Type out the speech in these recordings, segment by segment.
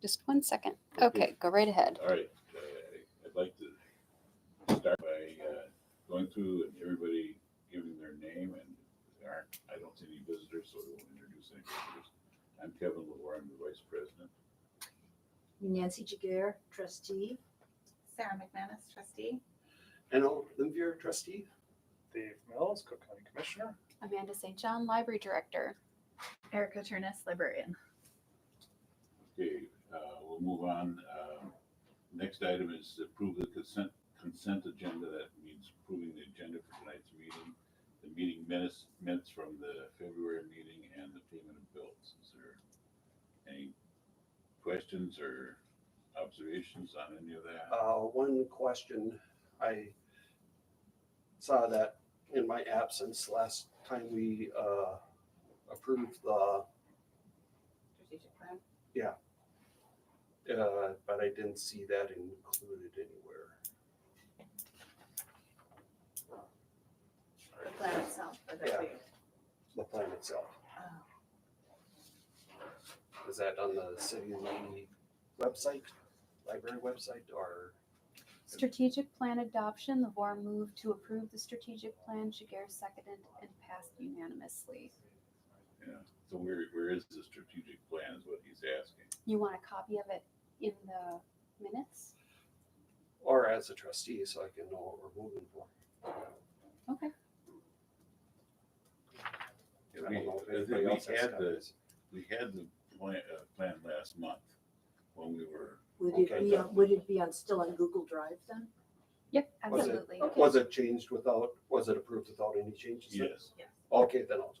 Just 1 second. Okay, go right ahead. All right. I'd like to start by going through and everybody giving their name, and I don't see any visitors, so we won't introduce any visitors. I'm Kevin LaWar, I'm the Vice President. Nancy Jaguar, trustee. Sarah McManus, trustee. Enno Limvier, trustee. Dave Mills, Cook County Commissioner. Amanda St. John, Library Director. Erica Turnus, librarian. Okay, we'll move on. Next item is to approve the consent agenda. That means approving the agenda for tonight's meeting, the meeting minutes from the February meeting, and the payment of bills. Is there any questions or observations on any of that? One question, I saw that in my absence last time we approved the, Strategic plan. but I didn't see that included anywhere. The plan itself. Or the Yeah. big- The plan itself. Oh. Is that on the city website, library website, or? Strategic plan adoption. The board moved to approve the strategic plan. Jaguar seconded and passed unanimously. Yeah. So where is the strategic plan is what he's asking. You want a copy of it in the minutes? Or as a trustee, so I can know what we're moving for. Okay. I don't know if anybody else has copies. We had the plan last month when we were, Would it be still on Google Drive then? Yep, Was it- absolutely. Was it changed was it approved without any changes? yes, Okay, then I'll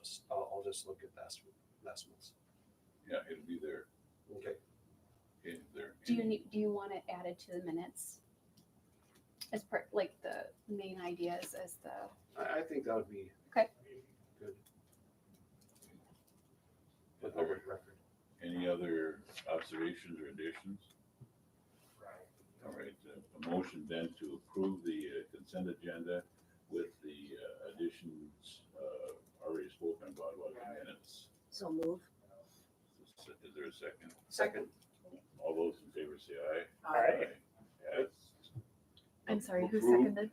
just look at last month's. yeah, it'll be there. Okay. Okay, there. Do you want it added to the minutes? As part, like the main ideas as the, I think that would be. Okay. Good. Are For there public record. any other observations or additions? All right, a motion then to approve the consent agenda with the additions already spoken about the minutes. So move. Is there a second? Second. All those in favor say aye. Aye. Yes. I'm sorry, who Approved. seconded?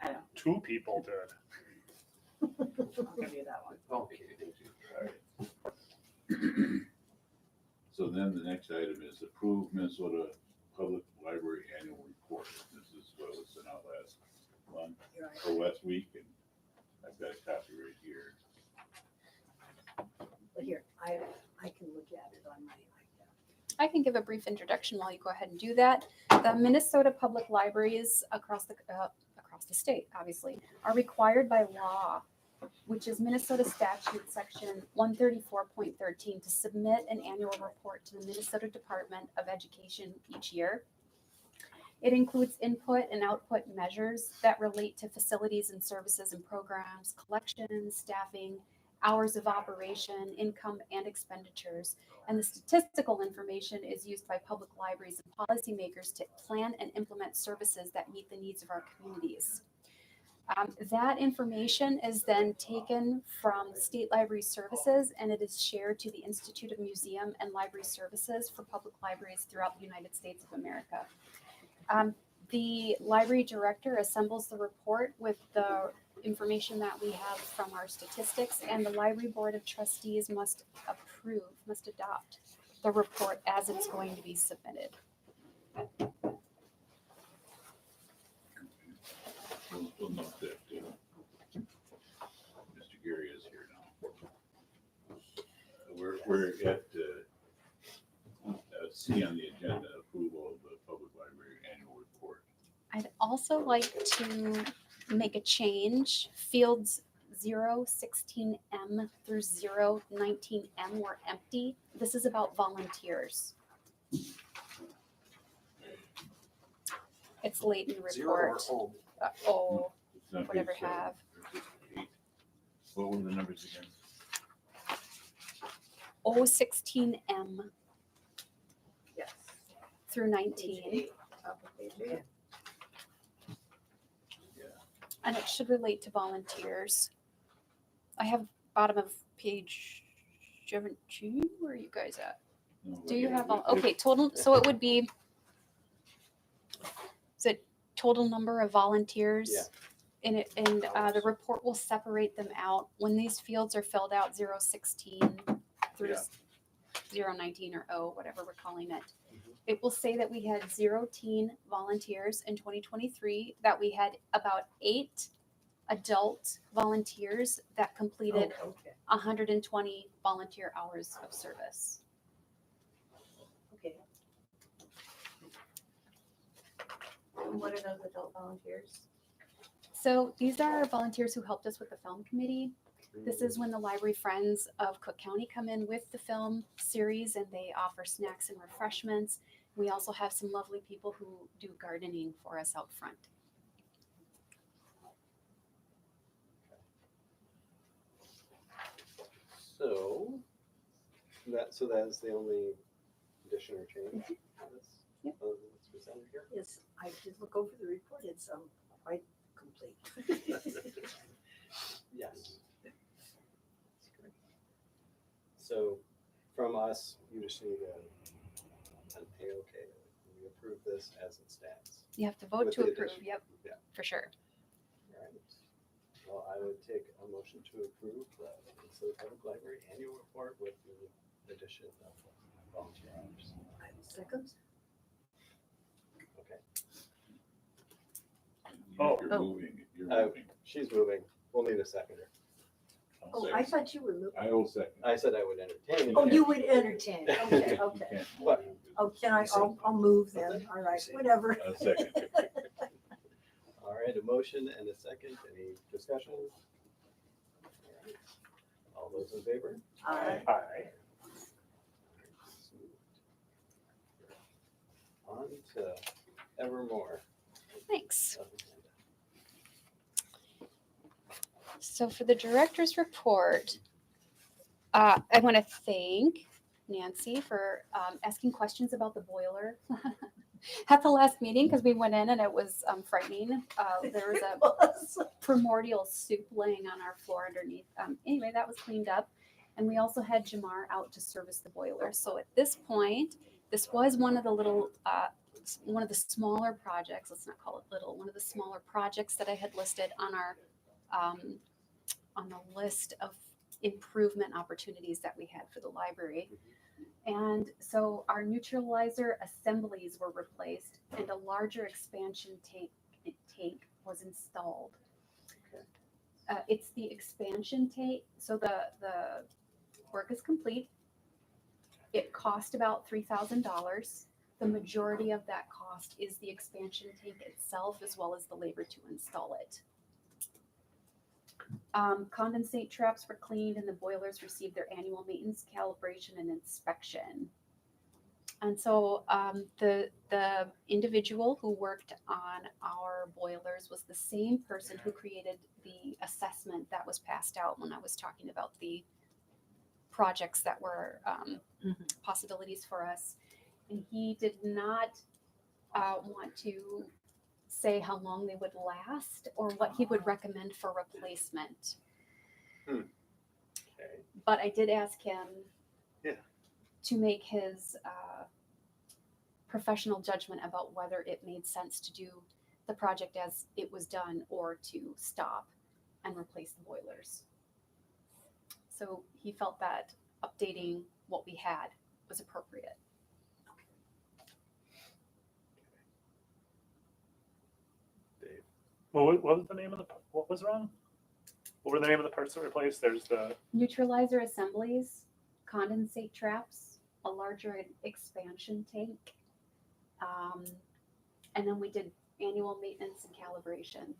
I don't. 2 people did. I'll give you that one. Okay, thank you. All right. So then the next item is approve Minnesota Public Library Annual Report. This is what was sent out last month You're right. or last week, and I've got a copy right here. But here, I can look at it on my iPad. I can give a brief introduction while you go ahead and do that. The Minnesota Public Libraries across the state, obviously, are required by law, which is Minnesota statute section 134.13, to submit an annual report to the Minnesota Department of Education each year. It includes input and output measures that relate to facilities and services and programs, collections, staffing, hours of operation, income, and expenditures. And the statistical information is used by public libraries and policymakers to plan and implement services that meet the needs of our communities. That information is then taken from State Library Services, and it is shared to the Institute of Museum and Library Services for public libraries throughout the United States of America. The library director assembles the report with the information that we have from our statistics, and the library board of trustees must adopt the report as it's going to be submitted. We'll note that Mr. Gary is here now. We're at C on the agenda, approval of the public library annual report. I'd also like to make a change. Fields 016M through 019M were empty. This is about volunteers. It's late in the Zero or report. home? It's not Whatever page seven, have. it's just 8. What were the numbers again? 016M Yes. through 19. Page 8, top of page 8. Yeah. And it should relate to volunteers. I have bottom of page 17. Where are you guys at? No, Do you yeah, have all, we- okay, total, so it would be, is it total number of volunteers? Yeah. And the report will separate them out. When these fields are filled out, 016 through Yeah. 019 or O, whatever we're calling it. Mhm. It will say that we had 0 teen volunteers in 2023, that we had about 8 adult volunteers that completed Oh, okay, 120 volunteer hours of service. okay. And what are those adult volunteers? So these are volunteers who helped us with the film committee. This is when the Library Friends of Cook County come in with the film series and they offer snacks and refreshments. We also have some lovely people who do gardening for us out front. So that is the only addition or change. Yep. That's presented here. Yes, I did look over the report, it's quite complete. Yes. That's great. So from us, you just need an A-OK. We approve this as it stands. You have to vote With to the approve, addition. yep, Yeah. for sure. All right. Well, I would take a motion to approve the Minnesota Public Library annual report with the addition of volunteer hours. Second? Okay. Oh. You're moving, you're Oh. moving. She's moving. We'll need a seconder. I'll Oh, second. I thought you were moving. I will second. I said I would entertain. Oh, you would entertain, You okay, can't- you okay. can't What? move. Oh, can I, I'll move then, all right, whatever. A second. All right, a motion and a second. Any discussion? All right. All those in favor? Aye. Aye. On to Evermore. Thanks. So for the director's report, I want to thank Nancy for asking questions about the boiler at the last meeting because we went in and it was frightening. There was a primordial soup laying on our floor underneath. Anyway, that was cleaned up. And we also had Jamar out to service the boiler. So at this point, this was one of the little, one of the smaller projects, let's not call it little, one of the smaller projects that I had listed on our, on the list of improvement opportunities that we had for the library. And so our neutralizer assemblies were replaced and a larger expansion tank was installed. Okay. It's the expansion tank, so the work is complete. It cost about $3,000. The majority of that cost is the expansion tank itself, as well as the labor to install it. Condensate traps were cleaned and the boilers received their annual maintenance, calibration, and inspection. And so the individual who worked on our boilers was the same person who created the assessment that was passed out when I was talking about the projects that were possibilities for us. And he did not want to say how long they would last or what he would recommend for replacement. Okay. But I did ask him Yeah. to make his professional judgment about whether it made sense to do the project as it was done or to stop and replace the boilers. So he felt that updating what we had was appropriate. Dave. What was the name of what was wrong? What were the name of the parts that were replaced? There's the, Neutralizer assemblies, condensate traps, a larger expansion tank. And then we did annual maintenance and calibration.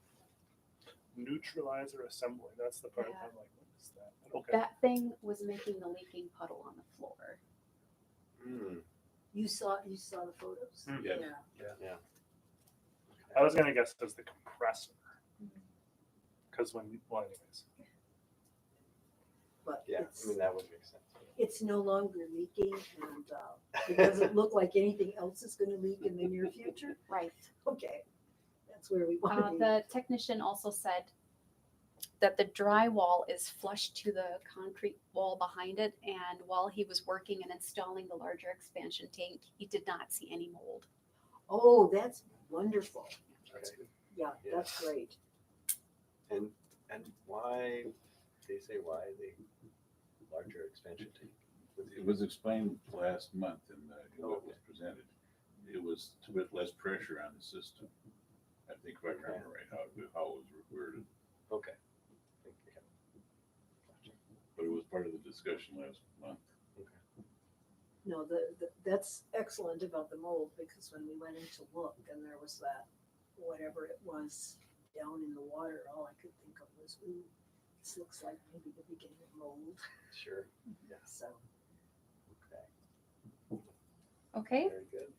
neutralizer assembly. That's the part Yeah. I'm like, what is that? Okay. That thing was making the leaking puddle on the floor. Hmm. You saw the photos? Hmm. Yes. Yeah. I was gonna guess it was the compressor. Because well, anyways. But Yeah, I mean, that would make sense. it's no longer leaking and it doesn't look like anything else is gonna leak in the near future. Right. Okay, that's where we want to be. The technician also said that the drywall is flush to the concrete wall behind it. And while he was working and installing the larger expansion tank, he did not see any mold. Oh, that's wonderful. Okay. Yeah, Yeah. that's great. And why, they say why the larger expansion tank? It was explained last month in what Okay. was presented. It was to put less pressure on the system. I think if I remember right, how it was worded, Okay. but it was part of the discussion last month. No, that's excellent about the mold, because when we went in to look and there was that, whatever it was down in the water, all I could think of was, ooh, this looks like maybe the beginning of mold. Sure. So, Okay. Okay, Very good.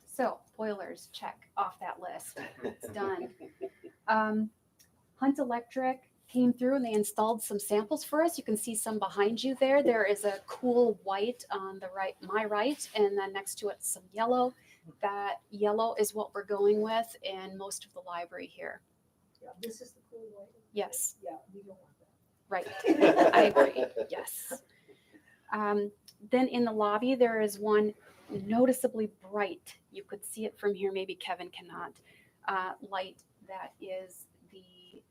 so boilers, check off that list. It's done. Hunt Electric came through and they installed some samples for us. You can see some behind you there. There is a cool white on the right, my right, and then next to it some yellow. That yellow is what we're going with in most of the library here. yeah, this is the cool white. Yes, Yeah, we don't want that. right. I agree. Yes. Then in the lobby, there is one noticeably bright. You could see it from here. Maybe Kevin cannot. Light that is the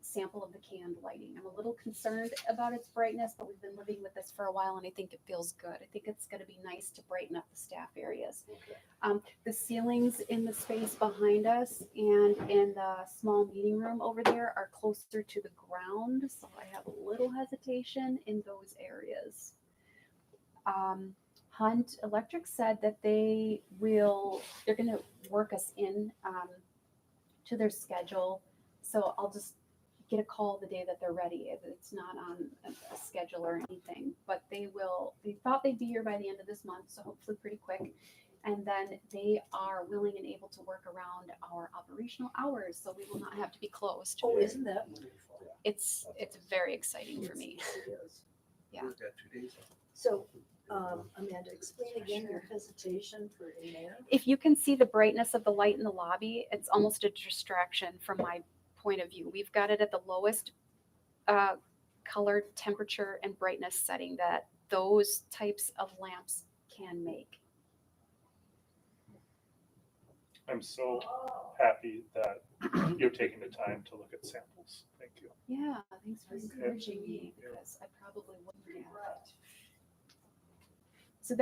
sample of the canned lighting. I'm a little concerned about its brightness, but we've been living with this for a while and I think it feels good. I think it's going to be nice to brighten up the staff areas. Okay. The ceilings in the space behind us and in the small meeting room over there are closer to the ground, so I have a little hesitation in those areas. Hunt Electric said that they're going to work us in to their schedule. So I'll just get a call the day that they're ready. It's not on a schedule or anything, but they thought they'd be here by the end of this month, so hopefully pretty quick. And then they are willing and able to work around our operational hours, so we will not have to be closed. Oh, isn't that wonderful? It's very exciting for me. It is. Yeah. We've got 2 days. So, Amanda, explain again your hesitation for in there. If you can see the brightness of the light in the lobby, it's almost a distraction from my point of view. We've got it at the lowest color, temperature, and brightness setting that those types of lamps can make. I'm so happy that you're taking the time to look at samples. Thank you. Yeah, thanks for encouraging me because I probably wouldn't have. So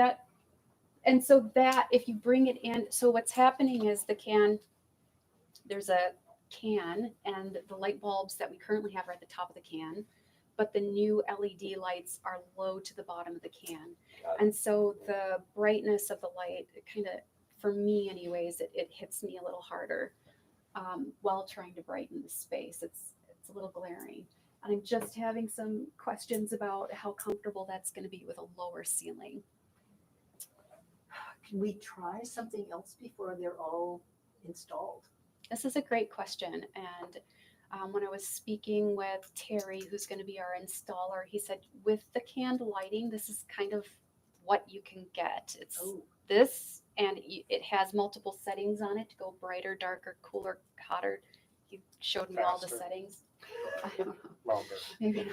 that if you bring it in, so what's happening is there's a can and the light bulbs that we currently have are at the top of the can, but the new LED lights are low to the bottom of the can. Got it. And so the brightness of the light, it kind of, for me anyways, it hits me a little harder while trying to brighten the space. It's a little glaring. And I'm just having some questions about how comfortable that's going to be with a lower ceiling. Can we try something else before they're all installed? This is a great question. And when I was speaking with Terry, who's going to be our installer, he said, with the canned lighting, this is kind of what you can get. It's this, and it has multiple settings on it to go brighter, darker, cooler, hotter. He showed me all the Faster. settings. I don't know. Longer. Maybe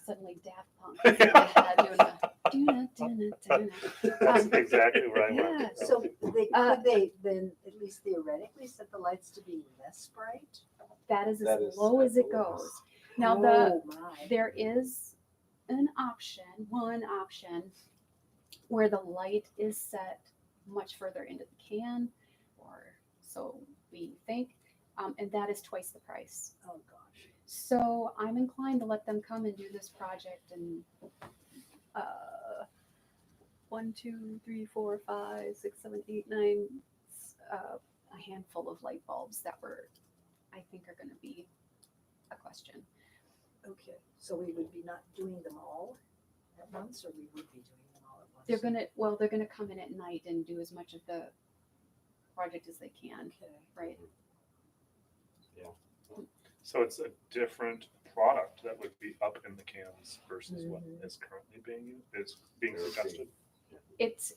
suddenly Daft Punk is in my head doing the do-na-do-na-do-na. That's exactly where I went. Yeah. So could they then, at least theoretically, set the lights to be less bright? That is That as is low at as the it goes. lowest. Now Oh, my. there is one option where the light is set much further into the can, or so we think, and that is twice the price. Oh, gosh. So I'm inclined to let them come and do this project and 1, 2, 3, 4, 5, 6, 7, 8, 9, a handful of light bulbs that I think are going to be a question. Okay, so we would be not doing them all at once, or we would be doing them all at once? They're gonna come in at night and do as much of the project as they can, Okay. right? So it's a different product that would be up in the cans versus what Mhm. is currently being suggested. It's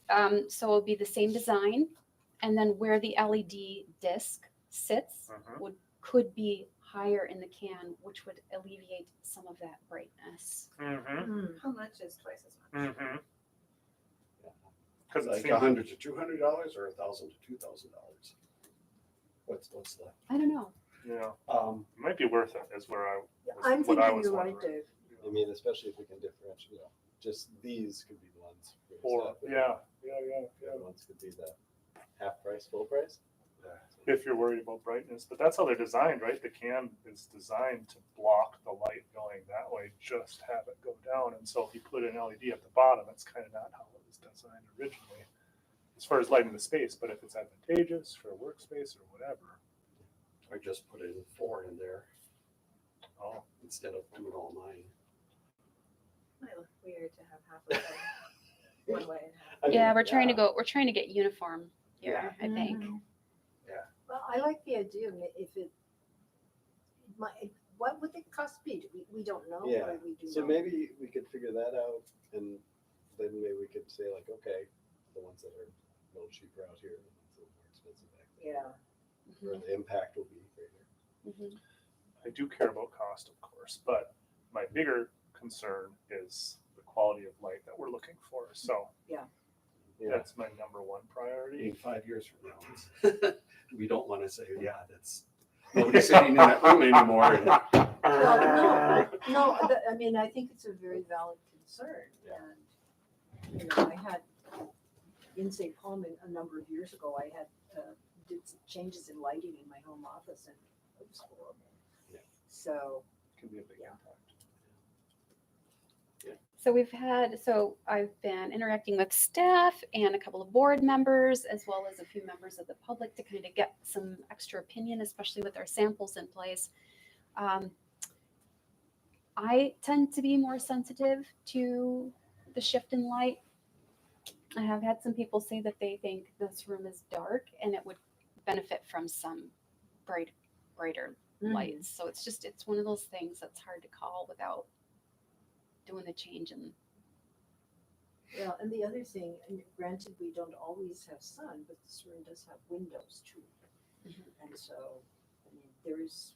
so it'll be the same design, and then where the LED disc sits Mhm. could be higher in the can, which would alleviate some of that brightness. Mm-hmm. How much is twice as much? Mm-hmm. Because Like $100 to $200 or $1,000 to $2,000. What's the? I don't know. yeah, Um, it might be worth it. Is where I. I'm what I thinking was you're right, wondering. Dave. I mean, especially if we can differentiate, just these could be the ones. raised Or up, and yeah. The other ones could be the half price, full price. If you're worried about brightness, but that's how they're designed, right? The can is designed to block the light going that way, just have it go down. And so if you put an LED at the bottom, that's kind of not how it was designed originally, as far as lighting the space. But if it's advantageous for a workspace or whatever, I just put in 4 in there oh, instead of doing all 9. Might look weird to have half of them one way and half. I mean, Yeah, we're trying to get uniform here, I think. Well, I like the idea of if it, what would the cost be? We don't know. Yeah. Or we do So know? maybe we could figure that out, and then maybe we could say like, okay, the ones that are a little cheaper out here, the ones that are more expensive back there, Yeah. or the impact will be greater. Mhm. I do care about cost, of course, but my bigger concern is the quality of light that we're looking for. So Yeah. that's my number one priority. In 5 years from now, we don't want to say, yeah, that's nobody's sitting in that room anymore. And, Well, no, I mean, I think it's a very valid concern. Yeah. And, you know, I had, in St. Paul a number of years ago, I had, did some changes in lighting in my home office and it was horrible. Yeah. So, Can be a big Yeah. impact. So I've been interacting with staff and a couple of board members, as well as a few members of the public to kind of get some extra opinion, especially with our samples in place. I tend to be more sensitive to the shift in light. I have had some people say that they think this room is dark and it would benefit from some brighter lights. So it's one of those things that's hard to call without doing the change in. yeah, and the other thing, and granted, we don't always have sun, but this room does have windows too. Mhm. And so, I mean, there's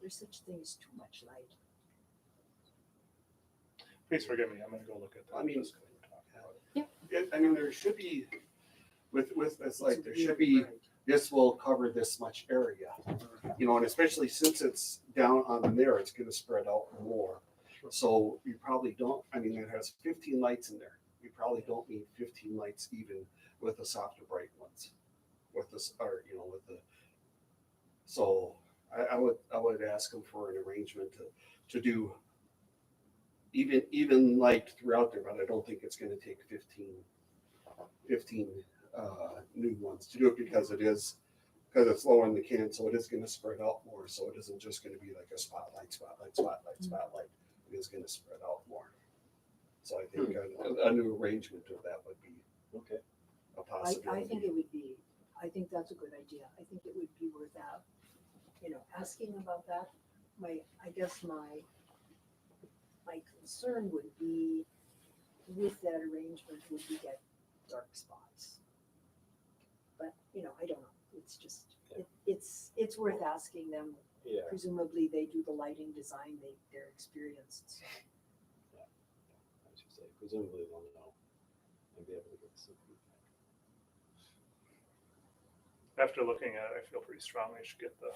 such thing as too much light. Please forgive me. I'm going to go look at that. I mean, just 'cause we're talking about it. I mean, there should be, with this light, It's there should really be, bright. this will cover this much area. You know, and especially since it's down on there, it's gonna spread out more. So you probably don't, I mean, it has 15 lights in there. You probably don't need 15 lights even with the softer bright ones. With this, or, you know, with the, so I would ask them for an arrangement to do even light throughout there, but I don't think it's gonna take 15 new ones to do it because it's lower in the can, so it is gonna spread out more. So it isn't just gonna be like a spotlight. It is gonna spread out more. So I think a new arrangement of that would be Okay. a I possibility. think it would be, I think that's a good idea. I think it would be worth out, you know, asking about that. I guess my concern would be with that arrangement, would we get dark spots? But, you know, I don't know. It's just, it's worth asking them. Yeah. Presumably they do the lighting design, they're experienced. So. I should say, presumably they'll know and be able to get some feedback. After looking at it, I feel pretty strongly I should get the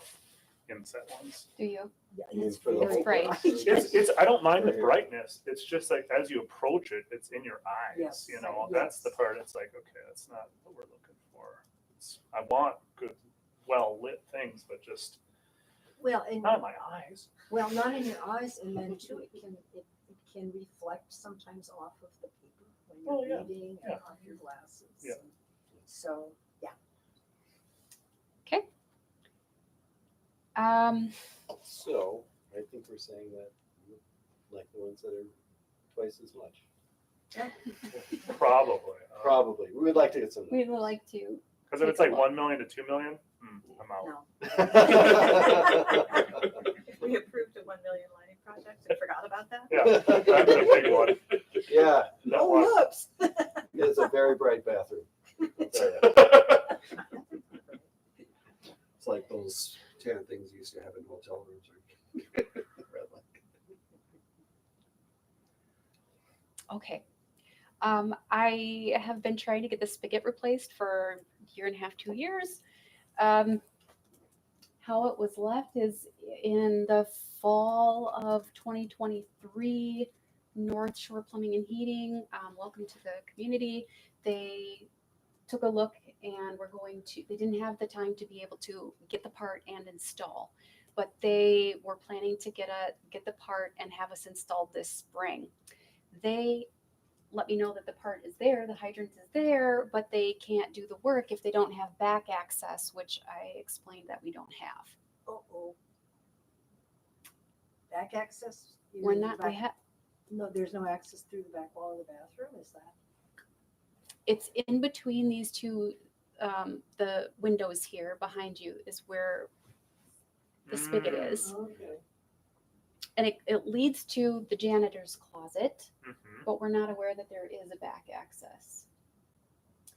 inset ones. Do you? Yeah, You mean it's for the very whole bright. place? It's I don't mind the Right here. brightness. It's just like as you approach it, it's in your eyes. Yes, You know, yes. that's the part. It's like, okay, that's not what we're looking for. I want good, well lit things, but just Well, and not in my eyes. not in your eyes, and then too, it can reflect sometimes off of the paper when Oh, you're yeah, reading yeah. and off your glasses. Yeah. And so, yeah. Okay. So I think we're saying that you like the ones that are twice as much. Probably. Probably. We would like to get some. We would like to. Because if it's like 1 million to 2 million, I'm out. No. If we approved a 1 million lighting project and forgot about that. Yeah, that's a big one. Yeah, That Oh, one. whoops. it's a very bright bathroom. I'll tell you. It's like those 10 things you used to have in hotel rooms. Red light. Okay. I have been trying to get the spigot replaced for a year and a half, 2 years. How it was left is in the fall of 2023, North Shore Plumbing and Heating, welcome to the community. They took a look and they didn't have the time to be able to get the part and install, but they were planning to get the part and have us installed this spring. They let me know that the part is there, the hydrant is there, but they can't do the work if they don't have back access, which I explained that we don't have. Uh-oh. Back access? You We're mean not, we have, No, there's no access through the back wall of the bathroom, is that? it's in between these two, the windows here behind you is where the spigot is. Okay. And it leads to the janitor's closet, Mhm. but we're not aware that there is a back access.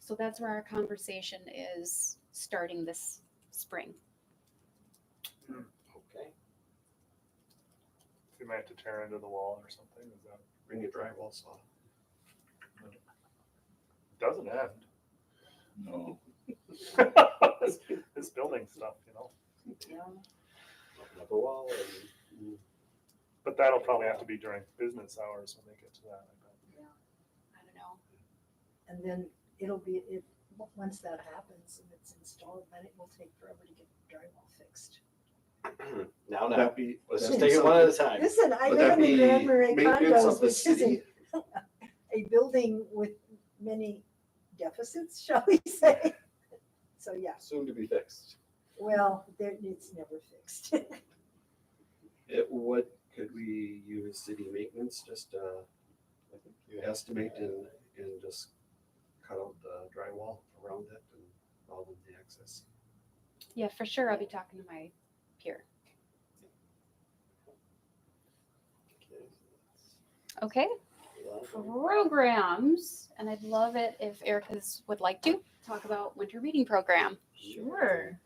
So that's where our conversation is starting this spring. Okay. You might have to tear into the wall or something. Is that Bring a drywall saw. doesn't end? No, This building stuff, you know. Yeah. Open up a wall and But that'll probably have to be during business hours when they get to that. I bet. Yeah. I don't know. And then it'll be, once that happens and it's installed, then it will take forever to get the drywall fixed. now, That'd be, let's that'd just be take it one at a something- time. Listen, I Would live that in the be Grand Marais maintenance condos, of the which isn't city? a building with many deficits, shall we say? So, yeah, Soon to be fixed. well, it's never fixed. Could we use city maintenance just to I think you estimate and just cut out the drywall around it and all of the access? Yeah, for sure. I'll be talking to my peer. Okay. Programs, and I'd love it if Erica's would like to talk about winter reading program. Sure.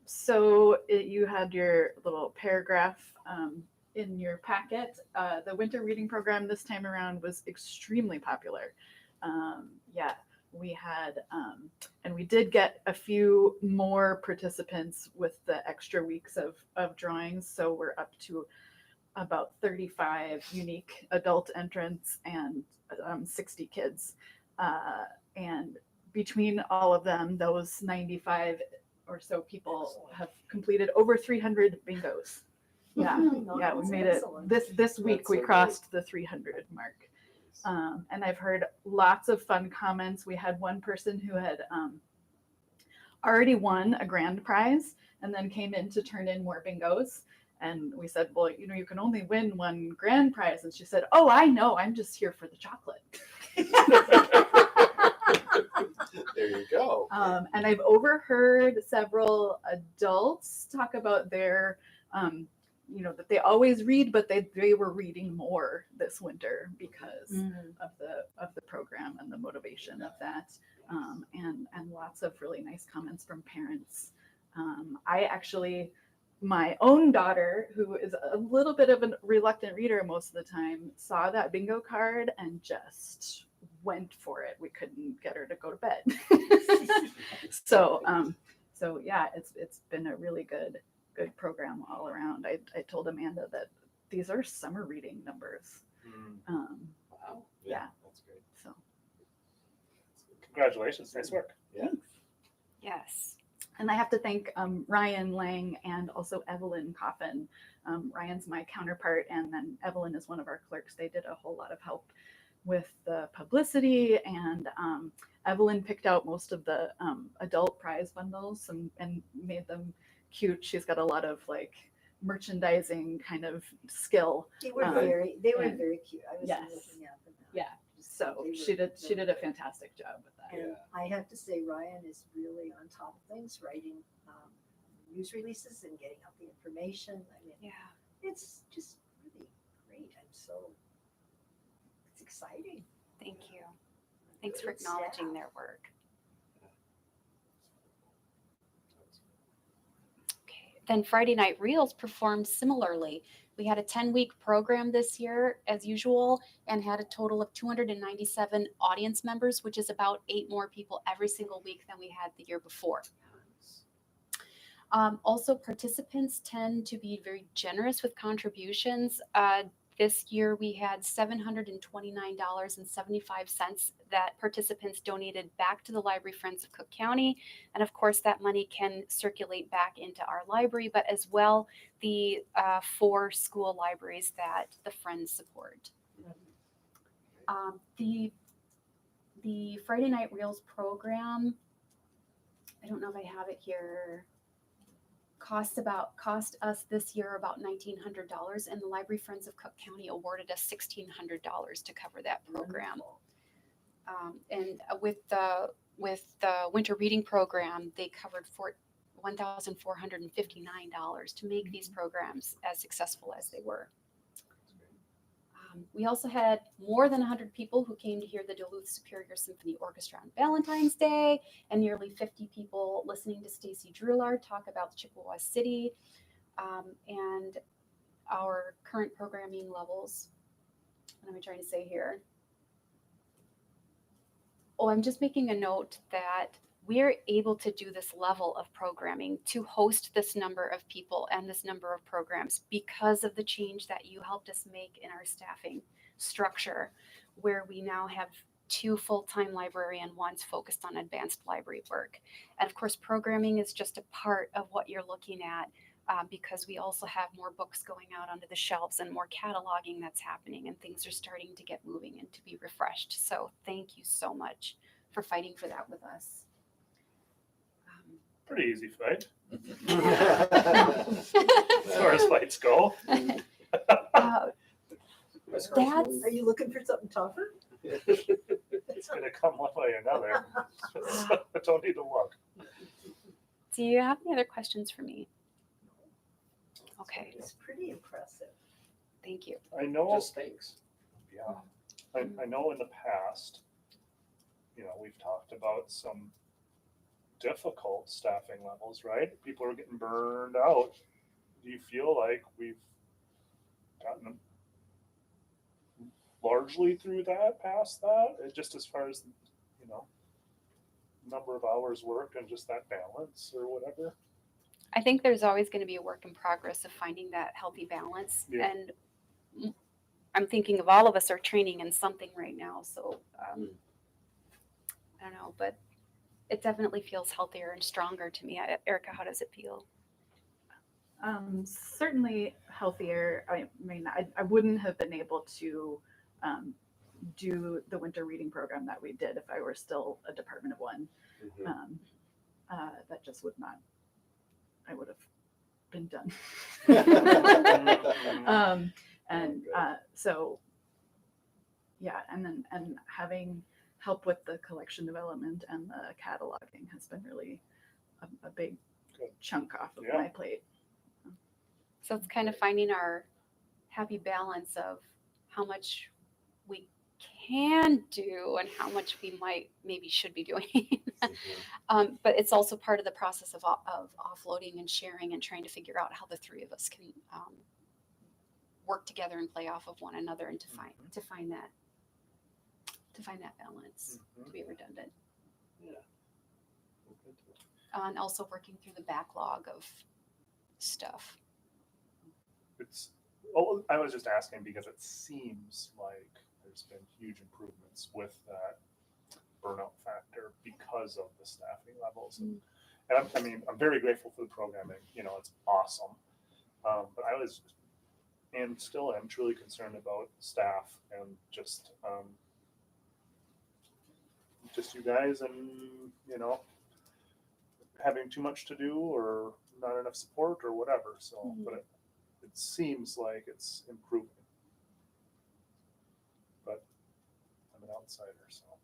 So you had your little paragraph in your packet. The winter reading program this time around was extremely popular. Yeah, we had, and we did get a few more participants with the extra weeks of drawings. So we're up to about 35 unique adult entrants and 60 kids. And between all of them, those 95 or so people have completed over 300 bingos. Yeah, yeah, we made it. This week That's we so crossed the 300 mark. And I've heard lots of fun comments. We had one person who had already won a grand prize and then came in to turn in more bingos. And we said, well, you know, you can only win one grand prize. And she said, oh, I know, I'm just here for the chocolate. There you go. And I've overheard several adults talk about their, you know, that they always read, but they were reading more this winter because of the program and the motivation of that, and lots of really nice comments from parents. I actually, my own daughter, who is a little bit of a reluctant reader most of the time, saw that bingo card and just went for it. We couldn't get her to go to bed. So yeah, it's been a really good program all around. I told Amanda that these are summer reading numbers. Wow. Yeah. That's great. So Congratulations, nice work. Yeah. Yes. and I have to thank Ryan Lang and also Evelyn Coffin. Ryan's my counterpart, and then Evelyn is one of our clerks. They did a whole lot of help with the publicity, and Evelyn picked out most of the adult prize bundles and made them cute. She's got a lot of like merchandising kind of skill. They were Um, very cute. I was yes. looking at them. Yeah. So They were she did very a fantastic job with that. And I have to say, Ryan is really on top of things, writing news releases and getting out the information. I mean, Yeah. it's just really great. It's exciting. Thank you. Thanks for Good acknowledging staff. their work. then Friday Night Reels performed similarly. We had a 10-week program this year, as usual, and had a total of 297 audience members, which is about 8 more people every single week than we had the year before. Also, participants tend to be very generous with contributions. This year we had $729.75 that participants donated back to the Library Friends of Cook County. And of course, that money can circulate back into our library, but as well the 4 school libraries that the Friends support. The Friday Night Reels program, I don't know if I have it here, cost us this year about $1,900, and the Library Friends of Cook County awarded us $1,600 to cover that program. And with the winter reading program, they covered $1,459 to make these programs as successful as they were. We also had more than 100 people who came to hear the Duluth Superior Symphony Orchestra on Valentine's Day, and nearly 50 people listening to Stacy Drulard talk about Chippewa City and our current programming levels. What am I trying to say here? Oh, I'm just making a note that we're able to do this level of programming, to host this number of people and this number of programs, because of the change that you helped us make in our staffing structure, where we now have 2 full-time librarian ones focused on advanced library work. And of course, programming is just a part of what you're looking at, because we also have more books going out onto the shelves and more cataloging that's happening, and things are starting to get moving and to be refreshed. So thank you so much for fighting for that with us. Pretty easy fight, as far as fights go. That's Are you looking for something tougher? It's gonna come one way or another. So I don't need to look. Do you have any other questions for me? Okay, It's pretty impressive. thank you. I know, Just thanks. yeah, I know in the past, we've talked about some difficult staffing levels, right? People are getting burned out. Do you feel like we've gotten largely through that, past that, just as far as, number of hours worked and just that balance or whatever? I think there's always going to be a work in progress of finding that healthy balance. Yeah. And I'm thinking of all of us are training in something right now. So I don't know, but it definitely feels healthier and stronger to me. Erica, how does it feel? Certainly healthier. I mean, I wouldn't have been able to do the winter reading program that we did if I were still a Department of One. That just would not, I would have been done. So, yeah, and having help with the collection development and the cataloging has been really a big Good. chunk off of Yeah. my plate. So it's kind of finding our happy balance of how much we can do and how much we maybe should be doing. But it's also part of the process of offloading and sharing and trying to figure out how the 3 of us can work together and play off of one another, and to find that balance, to be redundant. Yeah. And also working through the backlog of stuff. I was just asking because it seems like there's been huge improvements with that burnout factor because of the staffing levels. And I'm very grateful for the programming. It's awesome. But I was and still am truly concerned about staff and just you guys and, having too much to do or not enough support or whatever. So, but it seems like it's improving. But I'm an outsider, so.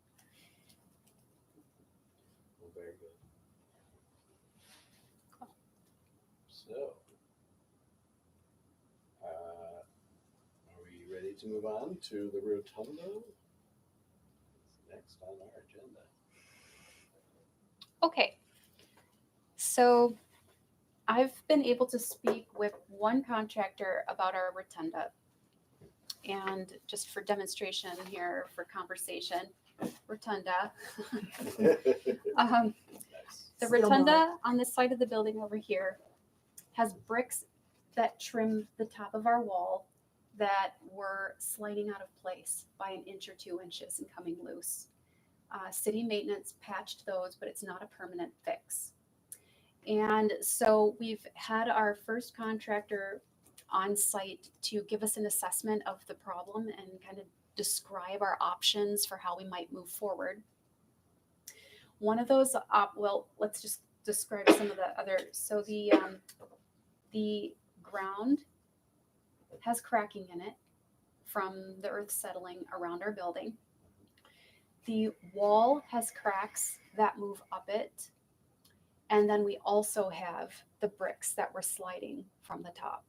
Well, very good. So, are we ready to move on to the Rotundo? It's next on our agenda. Okay. So I've been able to speak with one contractor about our rotunda. And just for demonstration here, for conversation, rotunda. Um, Nice. the Steel rotunda on this side of the building over here has bricks that trim the top of our wall that were sliding out of place by an inch or 2 inches and coming loose. City maintenance patched those, but it's not a permanent fix. And so we've had our first contractor on site to give us an assessment of the problem and kind of describe our options for how we might move forward. One of those, well, let's just describe some of the other. So the ground has cracking in it from the earth settling around our building. The wall has cracks that move up it. And then we also have the bricks that were sliding from the top.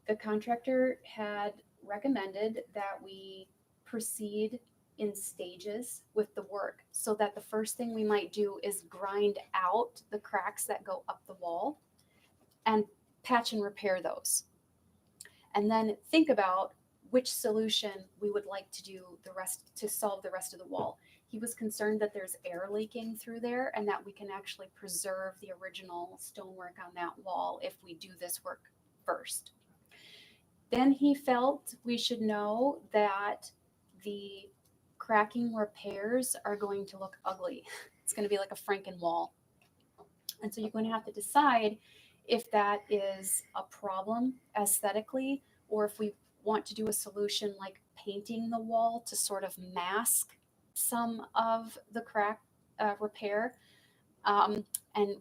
The contractor had recommended that we proceed in stages with the work, so that the first thing we might do is grind out the cracks that go up the wall and patch and repair those. And then think about which solution we would like to do the rest to solve the rest of the wall. He was concerned that there's air leaking through there and that we can actually preserve the original stonework on that wall if we do this work first. Then he felt we should know that the cracking repairs are going to look ugly. It's going to be like a Franken wall. And so you're going to have to decide if that is a problem aesthetically, or if we want to do a solution like painting the wall to sort of mask some of the crack repair and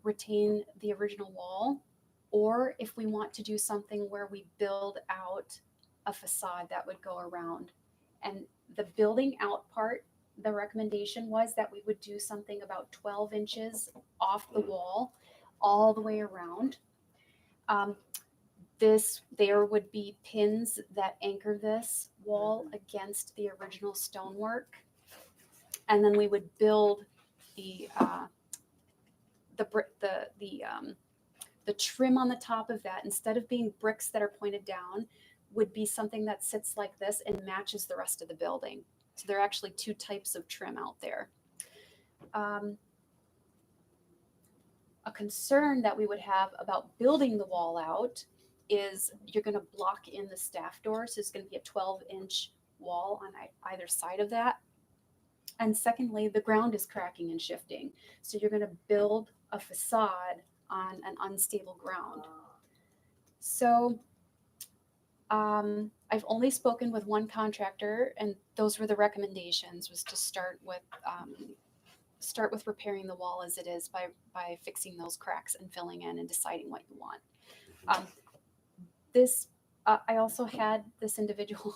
retain the original wall, or if we want to do something where we build out a facade that would go around. And the building out part, the recommendation was that we would do something about 12 inches off the wall all the way around. There would be pins that anchor this wall against the original stonework, and then we would build the trim on the top of that. Instead of being bricks that are pointed down, would be something that sits like this and matches the rest of the building. So there are actually two types of trim out there. A concern that we would have about building the wall out is you're going to block in the staff doors. So it's going to be a 12-inch wall on either side of that. And secondly, the ground is cracking and shifting. So you're going to build a facade on an unstable ground. So I've only spoken with one contractor, and those were the recommendations, was to start with repairing the wall as it is by fixing those cracks and filling in and deciding what you want. I also had this individual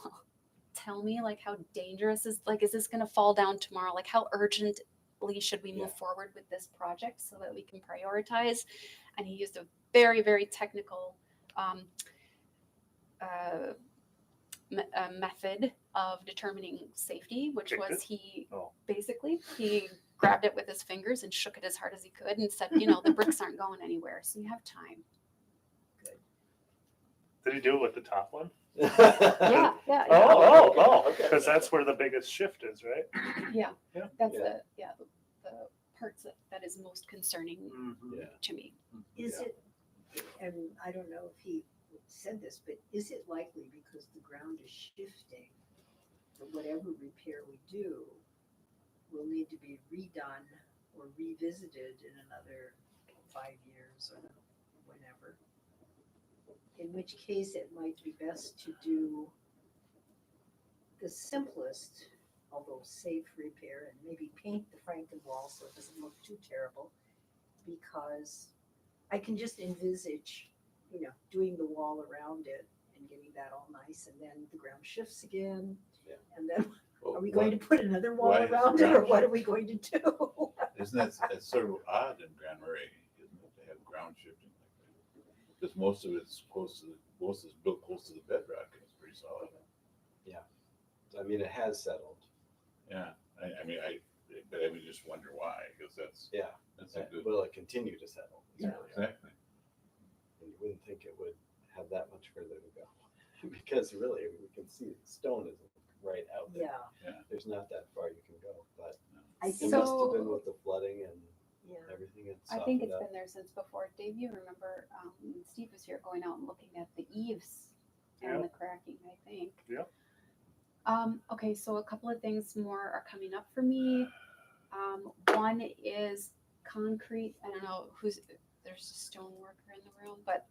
tell me like how dangerous is this going to fall down tomorrow? Like how urgently should we move forward with this project so that we can prioritize? And he used a very, very technical method of determining safety, which was he grabbed it with his fingers and shook it as hard as he could and said, the bricks aren't going anywhere, so you have time. Did he do it with the top one? Yeah. Oh, okay. because that's where the biggest shift is, right? Yeah. Yeah. That's the parts that is most concerning Yeah. to me. Is it, and I don't know if he said this, but is it likely because the ground is shifting that whatever repair we do will need to be redone or revisited in another 5 years or whenever? In which case it might be best to do the simplest, although safe repair, and maybe paint the Franken wall so it doesn't look too terrible, because I can just envisage, doing the wall around it and getting that all nice, and then the ground shifts again, and then are we going to put another wall why is around it, or ground what are we going to do? Isn't that's sort of odd in Grand Marais, isn't it, to have ground shifting like that? Because most of it's built close to the bedrock and it's pretty solid. I mean, it has settled. Yeah, but just wonder why, because that's Yeah. a good. Will it continue to settle? Yeah, exactly. And you wouldn't think it would have that much further to go. Because really, we can see stone is right out there. Yeah, There's not that far you can go, but I it think, must have So- been with the flooding and yeah. everything. It I think softened it's up. been there since before. Dave, you remember Steve was here going out and looking at the eaves Yeah. and the cracking, I think. Yeah. Okay, so a couple of things more are coming up for me. One is concrete. I don't know there's a stone worker in the room, but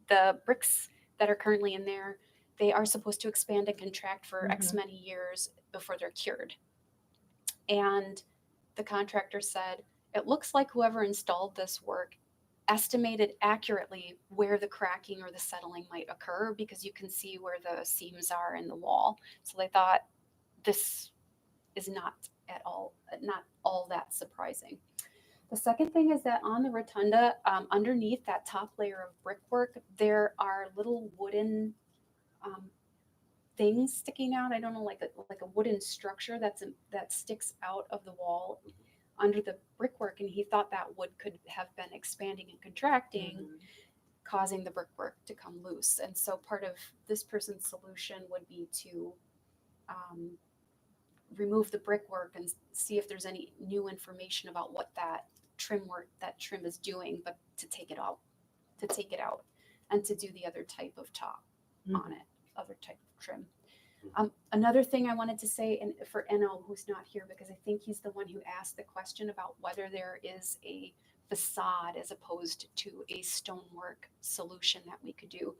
the bricks that are currently in there, they are supposed to expand and contract for X many years before they're cured. And the contractor said, it looks like whoever installed this work estimated accurately where the cracking or the settling might occur because you can see where the seams are in the wall. So they thought this is not all that surprising. The second thing is that on the rotunda, underneath that top layer of brickwork, there are little wooden things sticking out. I don't know, like a wooden structure that sticks out of the wall under the brickwork, and he thought that wood could have been expanding and contracting, causing the brickwork to come loose. And so part of this person's solution would be to remove the brickwork and see if there's any new information about what that trim is doing, but to take it out and to do the other type of top on it, other type of trim. Another thing I wanted to say, and for Enno, who's not here, because I think he's the one who asked the question about whether there is a facade as opposed to a stonework solution that we could do,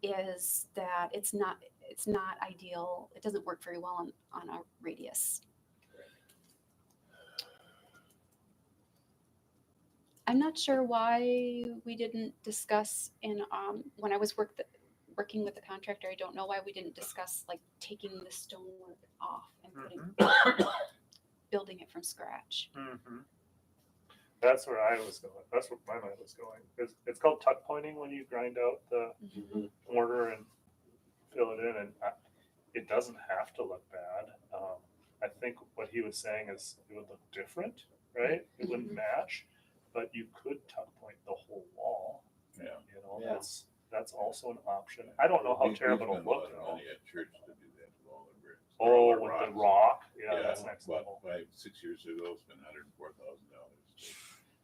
is that it's not ideal. It doesn't work very well on a radius. I'm not sure why we didn't discuss when I was working with the contractor. I don't know why we didn't discuss like taking the stonework off and building it from scratch. That's where I was going. That's where my mind was going. It's called tuck pointing when you grind out the mortar and fill it in, and it doesn't have to look bad. I think what he was saying is it would look different, right? It wouldn't match, but you could tuck point the whole wall. Yeah. You know, Yeah. that's also an option. I don't know how We terrible spend it'll a lot look of though. money at church to do that with all the bricks. Oh, All the with the rocks. rock, yeah, that's next but level. 6 years ago, spent $104,000 to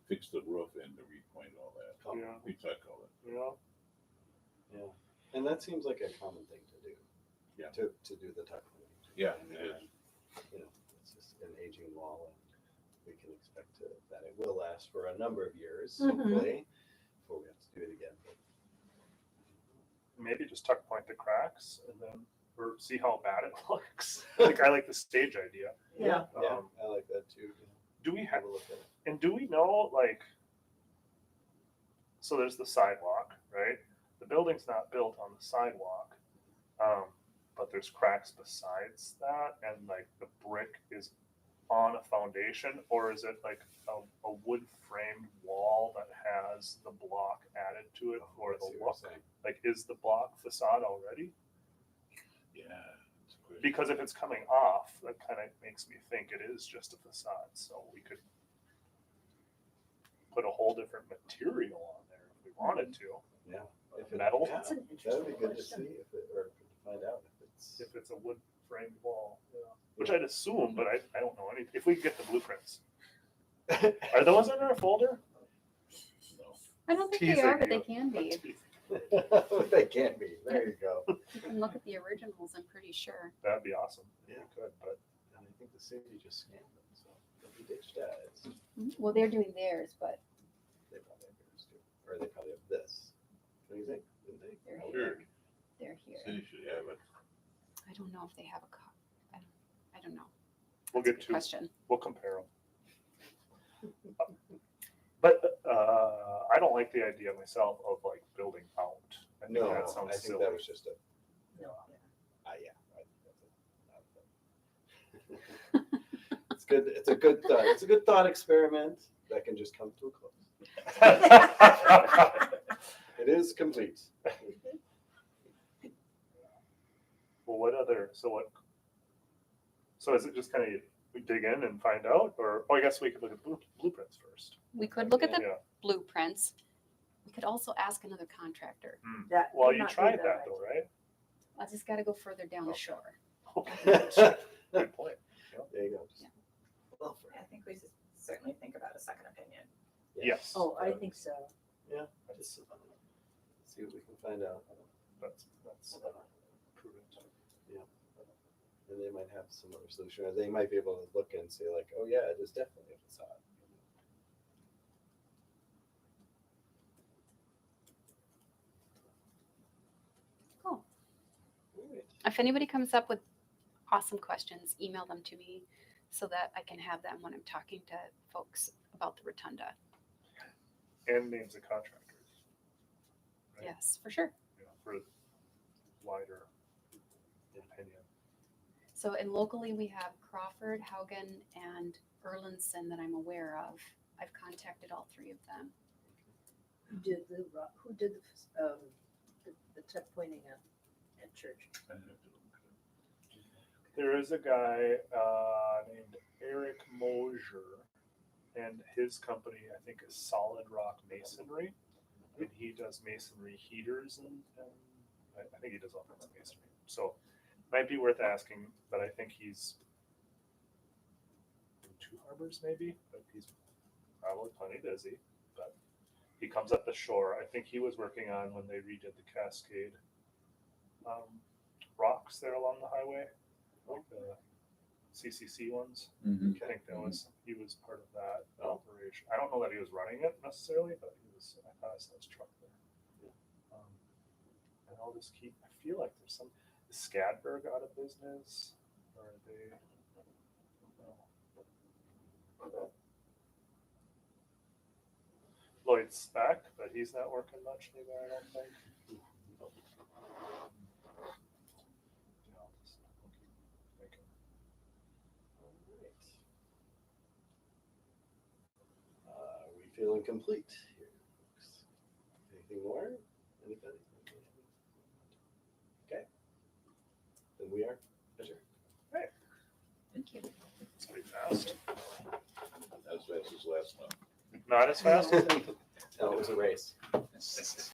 fix the roof and to repoint all that. Yeah. We tuck all that. Yeah. And that seems like a common thing to do. Yeah. To do the tuck pointing. Yeah, And, it is. You know, it's just an aging wall, and we can expect that it will last for a number of years, hopefully, before we have to do it again. But Maybe just tuck point the cracks and then or see how bad it looks. I like the stage idea. Yeah. yeah, I like that too. Do we have Have a look at it. and do we know like so there's the sidewalk, right? The building's not built on the sidewalk. But there's cracks besides that, and like the brick is on a foundation, or is it like a wood framed wall that has the block added to it for I the see what look? you're saying. Like, is the block facade already? Yeah. It's a question. Because if it's coming off, that kind of makes me think it is just a facade. So we could put a whole different material on there if we wanted to. Yeah. Like If it- metal, yeah, That's an that would interesting be good to question. see if it, or to find out if it's a wood framed wall, which I'd assume, but I don't know anything. If we could get the blueprints, are those in our folder? No. I don't think they Teasing are, but they you. can be. They can't be. There you go. You can look at the originals, I'm pretty sure. That'd be awesome. Yeah. We could, but And I think the city just scanned them, so they'll be digitized. Well, they're doing theirs, but They probably have yours too, or they probably have this. What do you think? Didn't they? they're Sure. here. They're here. City should have it. I don't know if they have a copy. I don't know. we'll That's a get good to question. we'll compare them. But I don't like the idea myself of like building out. I think No, that sounds I think silly. that was just a, No. yeah. I think that's it's good. It's a good thought. It's a good thought experiment that can just come to a close. It is complete. Well, what other? So is it just kind of We dig in and find out, or I guess we could look at blueprints first. We could look at the Yeah. blueprints. We could also ask another contractor. That Well, would you not be tried a bad that though, idea. right? I just gotta go further down the Okay. shore. Good point. There you go. Yeah. Well, I think we should certainly think about a second opinion. Yes. Oh, I think so. Just see what we can find out. That's prudent. And they might have some other solution, or they might be able to look and say like, oh yeah, it is definitely a facade. Cool. Alright. If anybody comes up with awesome questions, email them to me so that I can have them when I'm talking to folks about the rotunda. And names of contractors. Right. Yes, for sure. For wider opinion. So, and locally we have Crawford, Haugen, and Erlinson that I'm aware of. I've contacted all three of them. Who did the tuck pointing at church? I'd have to look it up. There is a guy named Eric Mosier, and his company, I think, is Solid Rock Masonry, and he does masonry heaters, and I think he does all kinds of masonry. So, might be worth asking, but I think he's in Two Harbors maybe, but he's probably plenty busy. But he comes up the shore. I think he was working on when they redid the Cascade rocks there along the highway, like the CCC ones. Mhm. I think he was part of that operation. I don't know that he was running it necessarily, but he was. I thought I saw his truck there. And I'll just keep. I feel like there's some. Is Skadberg out of business, or are they? No. Lloyd's back, but he's not working much anymore. I don't think. Yeah, I'll just keep thinking. Are we feeling complete here, folks? Anything more? Anybody? Okay. Then we are adjourned. Thank you. It's pretty fast. As fast as last month. Not as fast. No, it was a race.